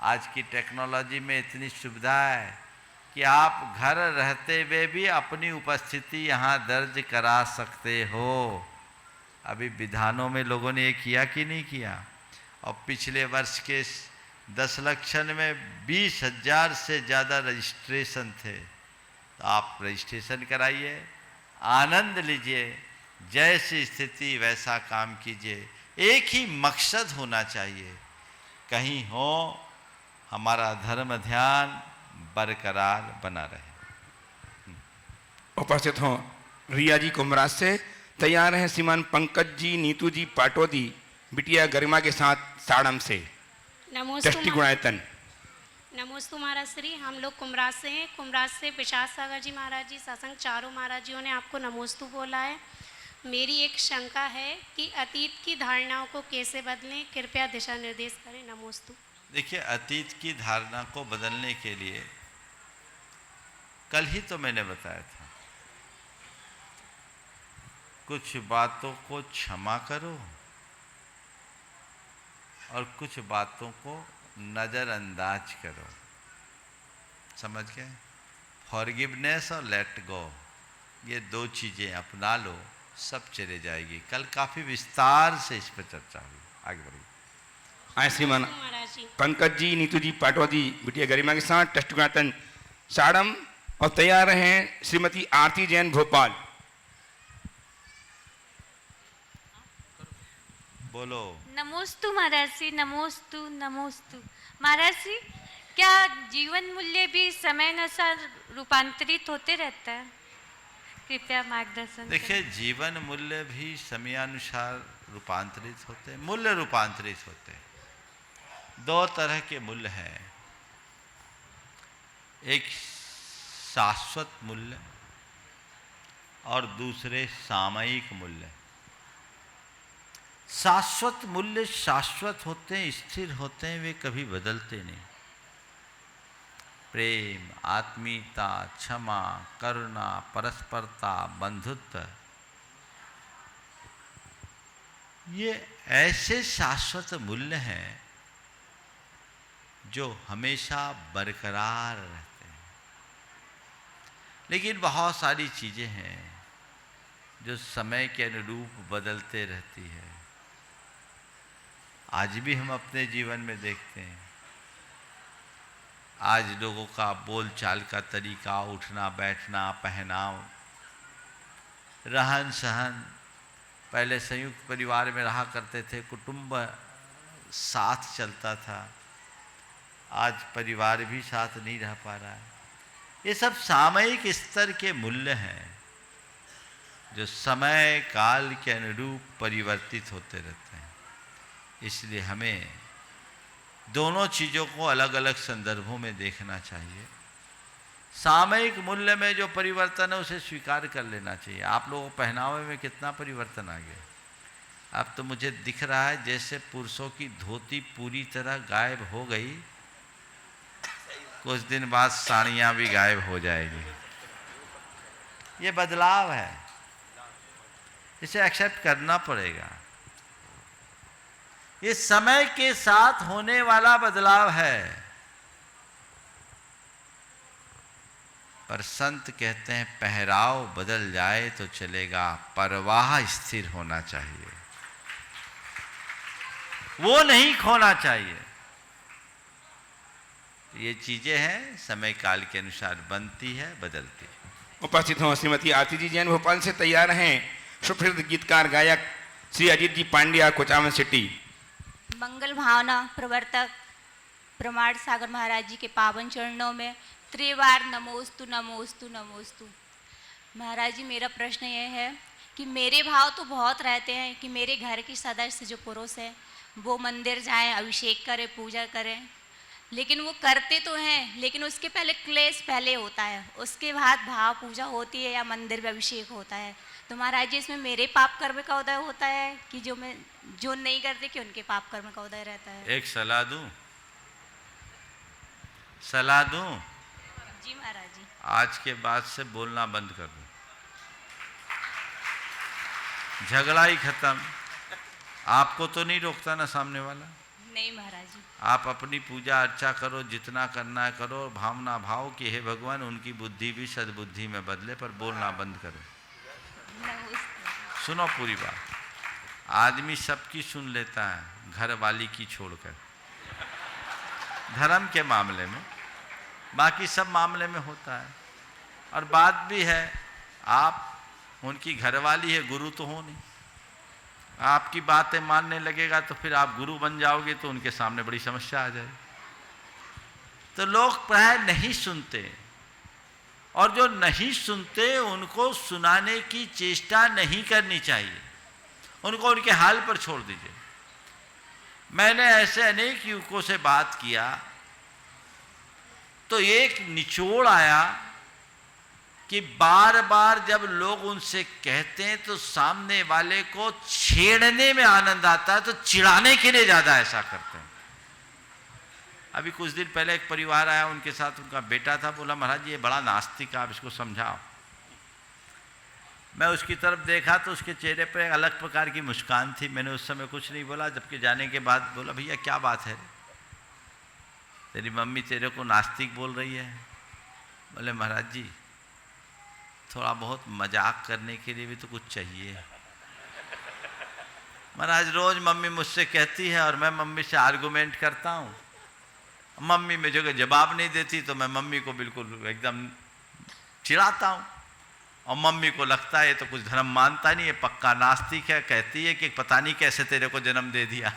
[SPEAKER 2] आज की टेक्नोलॉजी में इतनी सुविधा है कि आप घर रहते हुए भी अपनी उपस्थिति यहाँ दर्ज करा सकते हो। अभी विधानों में लोगों ने ये किया कि नहीं किया? और पिछले वर्ष के 10 लक्षण में 20,000 से ज़्यादा रजिस्ट्रेशन थे। तो आप रजिस्ट्रेशन कराइए, आनंद लीजिए, जैसी स्थिति वैसा काम कीजिए। एक ही मकसद होना चाहिए, कहीं हो हमारा धर्म ध्यान बरकरार बना रहे।
[SPEAKER 1] उपस्थित हों रिया जी कुमराज से। तैयार हैं श्रीमान पंकज जी, नीतू जी पाटोदी बिटिया गरिमा के साथ साड़म से। दृष्टि गुणायतन।
[SPEAKER 7] नमोस्तु महाराज श्री। हम लोग कुमराज से हैं। कुमराज से विशाल सागर जी महाराज जी, सत्संग चारों महाराज जियों ने आपको नमोस्तु बोला है। मेरी एक शंका है कि अतीत की धारणाओं को कैसे बदलें, कृपया दिशा निर्देश करें। नमोस्तु।
[SPEAKER 2] देखिए, अतीत की धारणा को बदलने के लिए कल ही तो मैंने बताया था, कुछ बातों को क्षमा करो और कुछ बातों को नज़रअंदाज करो। समझ गए? फॉरगिवनेस और लेट गो, ये 2 चीज़ें अपना लो, सब चले जाएगी। कल काफ़ी विस्तार से इस पर चर्चा हुई। आगे बढ़िए।
[SPEAKER 1] आए श्रीमान
[SPEAKER 7] महाराज जी।
[SPEAKER 1] पंकज जी, नीतू जी पाटोदी बिटिया गरिमा के साथ दृष्टि गुणायतन साड़म। और तैयार हैं श्रीमती आरती जैन भोपाल।
[SPEAKER 2] बोलो।
[SPEAKER 8] नमोस्तु महाराज जी, नमोस्तु नमोस्तु। महाराज जी, क्या जीवन मूल्य भी समय अनुसार रूपांतरित होते रहता है? कृपया मार्गदर्शन।
[SPEAKER 2] देखिए, जीवन मूल्य भी समयानुसार रूपांतरित होते हैं, मूल्य रूपांतरित होते हैं। 2 तरह के मूल्य हैं, एक शाश्वत मूल्य और दूसरे सामयिक मूल्य। शाश्वत मूल्य शाश्वत होते हैं, स्थिर होते हैं, वे कभी बदलते नहीं। प्रेम, आत्मीयता, क्षमा, करुणा, परस्परता, बंधुत्व, ये ऐसे शाश्वत मूल्य हैं जो हमेशा बरकरार रहते हैं। लेकिन बहुत सारी चीज़ें हैं जो समय के अनुरूप बदलते रहती है। आज भी हम अपने जीवन में देखते हैं, आज लोगों का बोलचाल का तरीका, उठना बैठना, पहनाव, रहन सहन। पहले संयुक्त परिवार में रहा करते थे, कुटुंब साथ चलता था, आज परिवार भी साथ नहीं रह पा रहा है। ये सब सामयिक स्तर के मूल्य हैं जो समय काल के अनुरूप परिवर्तित होते रहते हैं। इसलिए हमें दोनों चीज़ों को अलग अलग संदर्भों में देखना चाहिए। सामयिक मूल्य में जो परिवर्तन है उसे स्वीकार कर लेना चाहिए। आप लोगों को पहनावे में कितना परिवर्तन आ गया। अब तो मुझे दिख रहा है जैसे पुरुषों की धोती पूरी तरह गायब हो गई, कुछ दिन बाद साड़ियाँ भी गायब हो जाएगी। ये बदलाव है, इसे एक्सेप्ट करना पड़ेगा। ये समय के साथ होने वाला बदलाव है। पर संत कहते हैं पहराव बदल जाए तो चलेगा, परवाह स्थिर होना चाहिए, वो नहीं खोना चाहिए। ये चीजें हैं, समय काल के अनुसार बनती है, बदलती है।
[SPEAKER 1] उपस्थित हों श्रीमती आरती जी जैन भोपाल से। तैयार हैं सुप्रसिद्ध गीतकार गायक श्री अजीत जी पांड्या कोचावन सिटी।
[SPEAKER 9] मंगल भावना प्रवर्तक प्रमाण सागर महाराज जी के पावन चरणों में त्रिवार नमोस्तु नमोस्तु नमोस्तु। महाराज जी, मेरा प्रश्न ये है कि मेरे भाव तो बहुत रहते हैं कि मेरे घर के सदस्य जो पुरुष हैं वो मंदिर जाएं, अभिषेक करें, पूजा करें, लेकिन वो करते तो हैं, लेकिन उसके पहले क्लेश पहले होता है, उसके बाद भाव पूजा होती है या मंदिर में अभिषेक होता है। तो महाराज जी, इसमें मेरे पाप कर्म का उदय होता है कि जो नहीं करते कि उनके पाप कर्म का उदय रहता है?
[SPEAKER 2] एक सलाह दूं? सलाह दूं?
[SPEAKER 9] जी महाराज जी।
[SPEAKER 2] आज के बाद से बोलना बंद कर दो, झगड़ा ही खत्म। आपको तो नहीं रोकता ना सामने वाला?
[SPEAKER 9] नहीं महाराज जी।
[SPEAKER 2] आप अपनी पूजा अर्चा करो, जितना करना है करो, भावना भाव कि हे भगवान उनकी बुद्धि भी सद्बुद्धि में बदले, पर बोलना बंद करो। सुनो पूरी बात। आदमी सबकी सुन लेता है, घर वाली की छोड़कर। धर्म के मामले में, बाकी सब मामले में होता है। और बात भी है, आप उनकी घरवाली है, गुरु तो हो नहीं। आपकी बातें मानने लगेगा तो फिर आप गुरु बन जाओगे तो उनके सामने बड़ी समस्या आ जाएगी। तो लोग प्राय नहीं सुनते, और जो नहीं सुनते उनको सुनाने की चेष्टा नहीं करनी चाहिए, उनको उनके हाल पर छोड़ दीजिए। मैंने ऐसे अनेक युवकों से बात किया तो एक निचोड़ आया कि बार बार जब लोग उनसे कहते हैं तो सामने वाले को छेड़ने में आनंद आता है, तो चिढ़ाने के लिए ज्यादा ऐसा करते हैं। अभी कुछ दिन पहले एक परिवार आया, उनके साथ उनका बेटा था, बोला महाराज ये बड़ा नास्तिक है, आप इसको समझाओ। मैं उसकी तरफ देखा तो उसके चेहरे पर एक अलग प्रकार की मुस्कान थी। मैंने उस समय कुछ नहीं बोला, जबकि जाने के बाद बोला भैया क्या बात है, तेरी मम्मी तेरे को नास्तिक बोल रही है। बोले महाराज जी थोड़ा बहुत मजाक करने के लिए भी तो कुछ चाहिए। महाराज रोज मम्मी मुझसे कहती है और मैं मम्मी से आर्गुमेंट करता हूँ, मम्मी मुझे जगह जवाब नहीं देती तो मैं मम्मी को बिल्कुल एकदम चिढ़ाता हूँ, और मम्मी को लगता है ये तो कुछ धर्म मानता नहीं है, पक्का नास्तिक है। कहती है कि पता नहीं कैसे तेरे को जन्म दे दिया।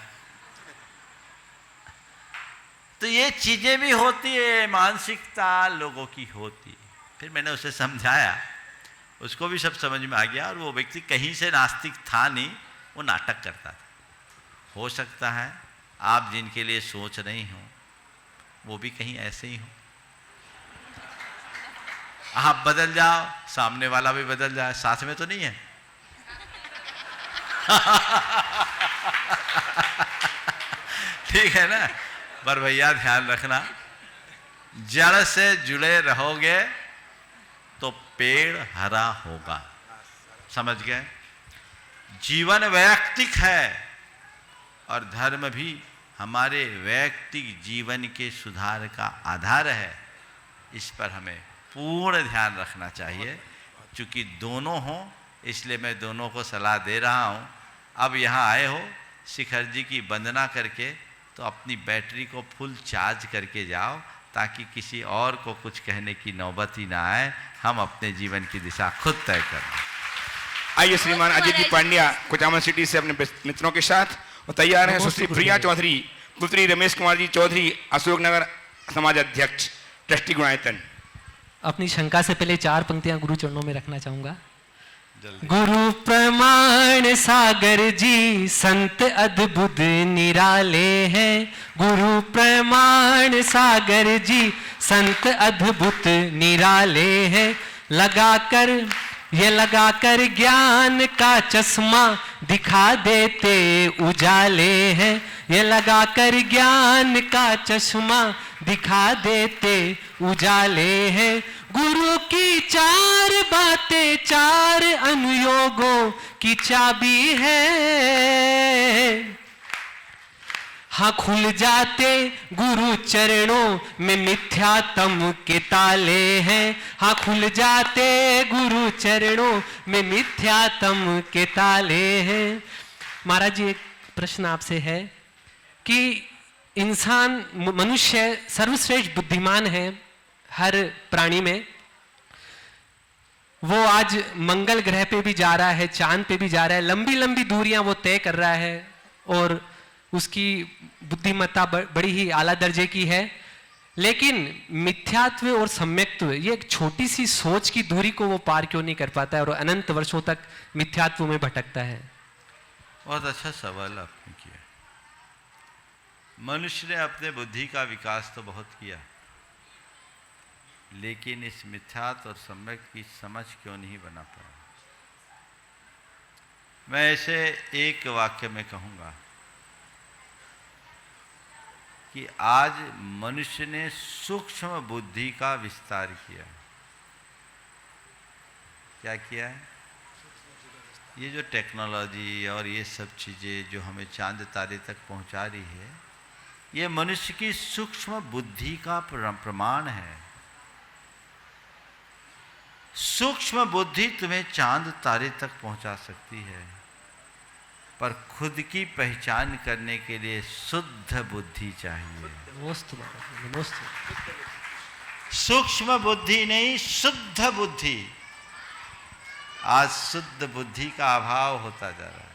[SPEAKER 2] तो ये चीजें भी होती है, मानसिकता लोगों की होती है। फिर मैंने उसे समझाया, उसको भी सब समझ में आ गया, और वो व्यक्ति कहीं से नास्तिक था नहीं, वो नाटक करता था। हो सकता है आप जिनके लिए सोच रही हो वो भी कहीं ऐसे ही हो, आप बदल जाओ, सामने वाला भी बदल जाए, साथ में तो नहीं है। ठीक है ना। पर भैया ध्यान रखना, जड़ से जुड़े रहोगे तो पेड़ हरा होगा, समझ गए। जीवन वैयक्तिक है और धर्म भी हमारे वैयक्तिक जीवन के सुधार का आधार है। इस पर हमें पूर्ण ध्यान रखना चाहिए। चूँकि दोनों हों इसलिए मैं दोनों को सलाह दे रहा हूँ। अब यहाँ आए हो शिखर जी की वंदना करके तो अपनी बैटरी को फुल चार्ज करके जाओ, ताकि किसी और को कुछ कहने की नौबत ही ना आए, हम अपने जीवन की दिशा खुद तय करें।
[SPEAKER 1] आइए श्रीमान अजय जी पांड्या कुचामन सिटी से अपने मित्रों के साथ और तैयार हैं सुश्री प्रिया चौधरी, पुत्री रमेश कुमार जी चौधरी, अशोकनगर समाज अध्यक्ष, ट्रस्टी गुणायतन।
[SPEAKER 3] अपनी शंका से पहले 4 पंक्तियां गुरु चरणों में रखना चाहूंगा। गुरु प्रमाण सागर जी संत अद्भुत निराले हैं, गुरु प्रमाण सागर जी संत अद्भुत निराले हैं। लगाकर ज्ञान का चश्मा दिखा देते उजाले हैं, ये लगाकर ज्ञान का चश्मा दिखा देते उजाले हैं। गुरु की 4 बातें 4 अनुयोगों की चाबी है। हाँ खुल जाते गुरु चरणों में मिथ्यात्म के ताले हैं, हाँ खुल जाते गुरु चरणों में मिथ्यात्म के ताले हैं। महाराज जी एक प्रश्न आपसे है कि इंसान मनुष्य सर्वश्रेष्ठ बुद्धिमान है हर प्राणी में, वो आज मंगल ग्रह पे भी जा रहा है, चांद पे भी जा रहा है, लंबी लंबी दूरियां वो तय कर रहा है और उसकी बुद्धिमत्ता बड़ी ही आला दर्जे की है। लेकिन मिथ्यात्व और सम्यक्त्व, ये एक छोटी सी सोच की दूरी को वो पार क्यों नहीं कर पाता है और अनंत वर्षों तक मिथ्यात्व में भटकता है?
[SPEAKER 2] बहुत अच्छा सवाल आपने किया। मनुष्य ने अपने बुद्धि का विकास तो बहुत किया, लेकिन इस मिथ्यात्व और सम्यक की समझ क्यों नहीं बना पाया? मैं इसे एक वाक्य में कहूँगा कि आज मनुष्य ने सूक्ष्म बुद्धि का विस्तार किया। क्या किया है? ये जो टेक्नोलॉजी और ये सब चीज़ें जो हमें चांद तारे तक पहुंचा रही है, ये मनुष्य की सूक्ष्म बुद्धि का प्रमाण है। सूक्ष्म बुद्धि तुम्हें चांद तारे तक पहुंचा सकती है। पर खुद की पहचान करने के लिए शुद्ध बुद्धि चाहिए।
[SPEAKER 3] नमोस्तु महाराज जी, नमोस्तु।
[SPEAKER 2] सूक्ष्म बुद्धि नहीं, शुद्ध बुद्धि। आज शुद्ध बुद्धि का अभाव होता जा रहा है।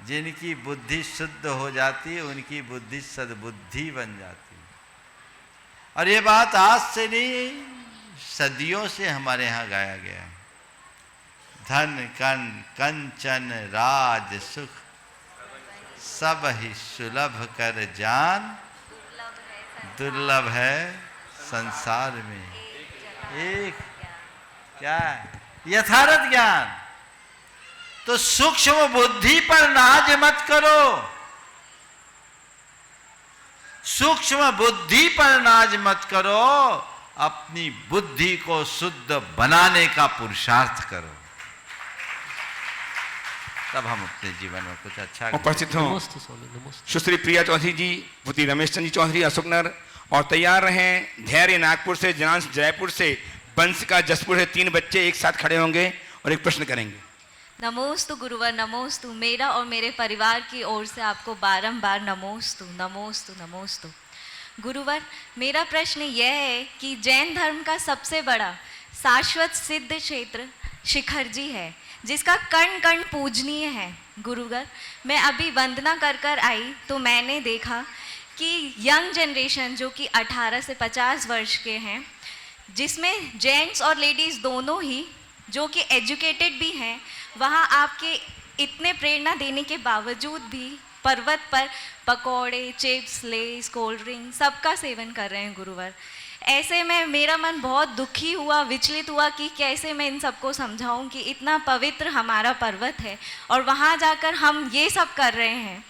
[SPEAKER 2] जिनकी बुद्धि शुद्ध हो जाती है उनकी बुद्धि सद्बुद्धि बन जाती है। और ये बात आज से नहीं, सदियों से हमारे यहाँ गाया गया है। धन कन कंचन राज सुख सब ही सुलभ कर जान, दुर्लभ है संसार में एक क्या है? यथार्थ ज्ञान। तो सूक्ष्म बुद्धि पर नाज मत करो, सूक्ष्म बुद्धि पर नाज मत करो, अपनी बुद्धि को शुद्ध बनाने का पुरुषार्थ करो, तब हम अपने जीवन में कुछ अच्छा
[SPEAKER 1] उपस्थित हों
[SPEAKER 3] नमोस्तु स्वामी, नमोस्तु।
[SPEAKER 1] सुश्री प्रिया चौधरी जी, पुत्री रमेश चंद्र जी चौधरी अशोकनगर, और तैयार रहें। धैर्य नागपुर से, जनांश जयपुर से, बंसिका जसपुर से। 3 बच्चे एक साथ खड़े होंगे और एक प्रश्न करेंगे।
[SPEAKER 9] नमोस्तु गुरुवर, नमोस्तु। मेरा और मेरे परिवार की ओर से आपको बारंबार नमोस्तु नमोस्तु नमोस्तु। गुरुवर, मेरा प्रश्न यह है कि जैन धर्म का सबसे बड़ा शाश्वत सिद्ध क्षेत्र शिखर जी है, जिसका कण कण पूजनीय है। गुरुवर, मैं अभी वंदना कर कर आई तो मैंने देखा कि यंग जनरेशन जो कि 18 से 50 वर्ष के हैं, जिसमें जेंट्स और लेडीज़ दोनों ही जो कि एजुकेटेड भी हैं, वहाँ आपके इतने प्रेरणा देने के बावजूद भी पर्वत पर पकौड़े, चिप्स, लेस, कोल्ड ड्रिंक सबका सेवन कर रहे हैं। गुरुवर, ऐसे में मेरा मन बहुत दुखी हुआ, विचलित हुआ कि कैसे मैं इन सबको समझाऊं कि इतना पवित्र हमारा पर्वत है और वहाँ जाकर हम ये सब कर रहे हैं।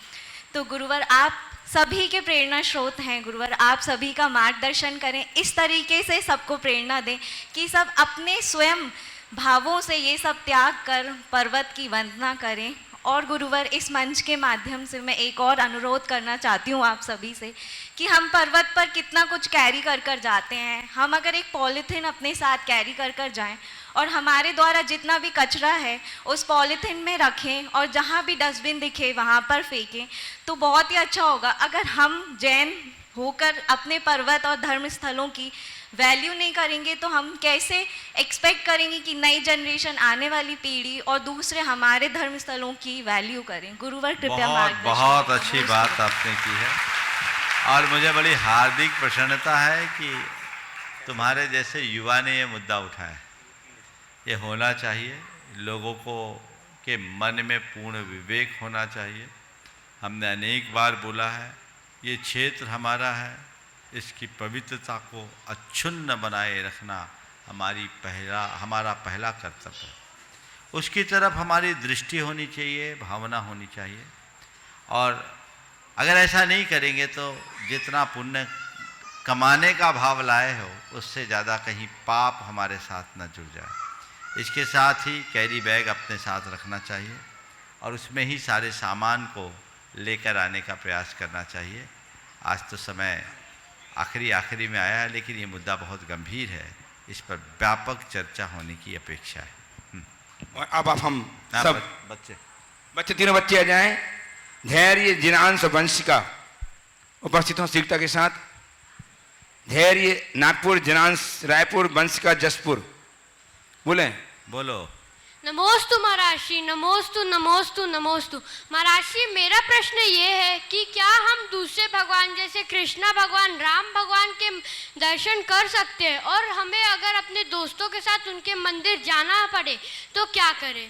[SPEAKER 9] तो गुरुवर, आप सभी के प्रेरणा स्रोत हैं। गुरुवर, आप सभी का मार्गदर्शन करें, इस तरीके से सबको प्रेरणा दें कि सब अपने स्वयं भावों से ये सब त्याग कर पर्वत की वंदना करें। और गुरुवर, इस मंच के माध्यम से मैं एक और अनुरोध करना चाहती हूँ आप सभी से कि हम पर्वत पर कितना कुछ कैरी कर कर जाते हैं। हम अगर एक पॉलीथीन अपने साथ कैरी कर कर जाएं और हमारे द्वारा जितना भी कचरा है उस पॉलीथीन में रखें और जहाँ भी डस्टबिन दिखे वहाँ पर फेंकें, तो बहुत ही अच्छा होगा। अगर हम जैन होकर अपने पर्वत और धर्म स्थलों की वैल्यू नहीं करेंगे तो हम कैसे एक्सपेक्ट करेंगे कि नई जनरेशन, आने वाली पीढ़ी और दूसरे हमारे धर्म स्थलों की वैल्यू करें। गुरुवर, कृपया मार्गदर्शन।
[SPEAKER 2] बहुत अच्छी बात आपने की है और मुझे बड़ी हार्दिक प्रसन्नता है कि तुम्हारे जैसे युवा ने ये मुद्दा उठाया। ये होना चाहिए, लोगों को के मन में पूर्ण विवेक होना चाहिए। हमने अनेक बार बोला है, ये क्षेत्र हमारा है, इसकी पवित्रता को अक्षुण्ण बनाए रखना हमारा पहला कर्तव्य है। उसकी तरफ हमारी दृष्टि होनी चाहिए, भावना होनी चाहिए। और अगर ऐसा नहीं करेंगे तो जितना पुण्य कमाने का भाव लाए हो उससे ज़्यादा कहीं पाप हमारे साथ न जुड़ जाए। इसके साथ ही कैरी बैग अपने साथ रखना चाहिए और उसमें ही सारे सामान को लेकर आने का प्रयास करना चाहिए। आज तो समय आखिरी में आया है, लेकिन ये मुद्दा बहुत गंभीर है, इस पर व्यापक चर्चा होने की अपेक्षा है।
[SPEAKER 1] और अब हम सब
[SPEAKER 2] बच्चे
[SPEAKER 1] 3 बच्चे आ जाएं। धैर्य, जिनांश और वंशिका उपस्थित हों शीघ्रता के साथ। धैर्य नागपुर, जिनांश रायपुर, वंशिका जसपुर। बोलो।
[SPEAKER 10] नमोस्तु महाराज, नमोस्तु नमोस्तु नमोस्तु। महाराज, मेरा प्रश्न ये है कि क्या हम दूसरे भगवान जैसे कृष्णा भगवान, राम भगवान के दर्शन कर सकते हैं? और हमें अगर अपने दोस्तों के साथ उनके मंदिर जाना पड़े तो क्या करें?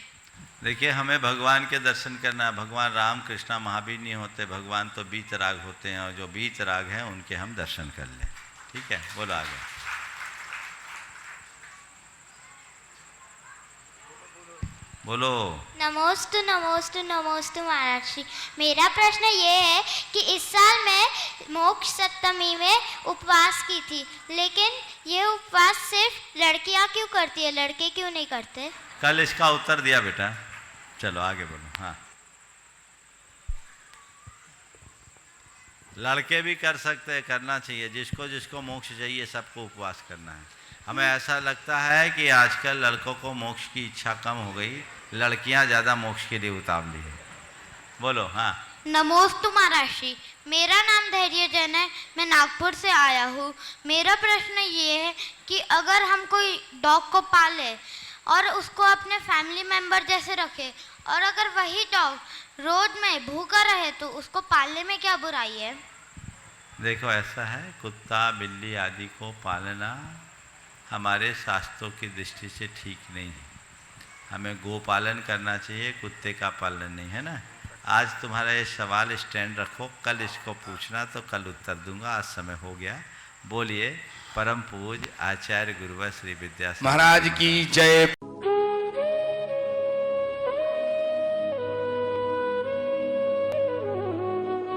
[SPEAKER 2] देखिए, हमें भगवान के दर्शन करना है। भगवान राम कृष्णा महावीर नहीं होते, भगवान तो बीतराग होते हैं और जो बीतराग हैं उनके हम दर्शन कर लें। ठीक है, बोलो आगे। बोलो।
[SPEAKER 11] नमोस्तु नमोस्तु नमोस्तु महाराज जी। मेरा प्रश्न ये है कि इस साल मैं मोक्ष सप्तमी में उपवास की थी, लेकिन ये उपवास सिर्फ लड़कियां क्यों करती है, लड़के क्यों नहीं करते?
[SPEAKER 2] कल इसका उत्तर दिया बेटा, चलो आगे बोलो। हाँ, लड़के भी कर सकते हैं, करना चाहिए। जिसको जिसको मोक्ष चाहिए सबको उपवास करना है। हमें ऐसा लगता है कि आजकल लड़कों को मोक्ष की इच्छा कम हो गई, लड़कियां ज़्यादा मोक्ष के लिए उतावली है। बोलो। हाँ,
[SPEAKER 11] नमोस्तु महाराष्ट्री, मेरा नाम धैर्य जैन है, मैं नागपुर से आया हूँ। मेरा प्रश्न ये है कि अगर हम कोई डॉग को पाले और उसको अपने फैमिली मेंबर जैसे रखे और अगर वही डॉग रोड में भूखा रहे तो उसको पालने में क्या बुराई है?
[SPEAKER 2] देखो ऐसा है, कुत्ता बिल्ली आदि को पालना हमारे शास्त्रों की दृष्टि से ठीक नहीं है। हमें गो पालन करना चाहिए, कुत्ते का पालन नहीं, है ना। आज तुम्हारा ये सवाल स्टैंड रखो, कल इसको पूछना तो कल उत्तर दूंगा, आज समय हो गया। बोलिए परम पूज्य आचार्य गुरुवर श्री विद्यासागर
[SPEAKER 1] महाराज की जय।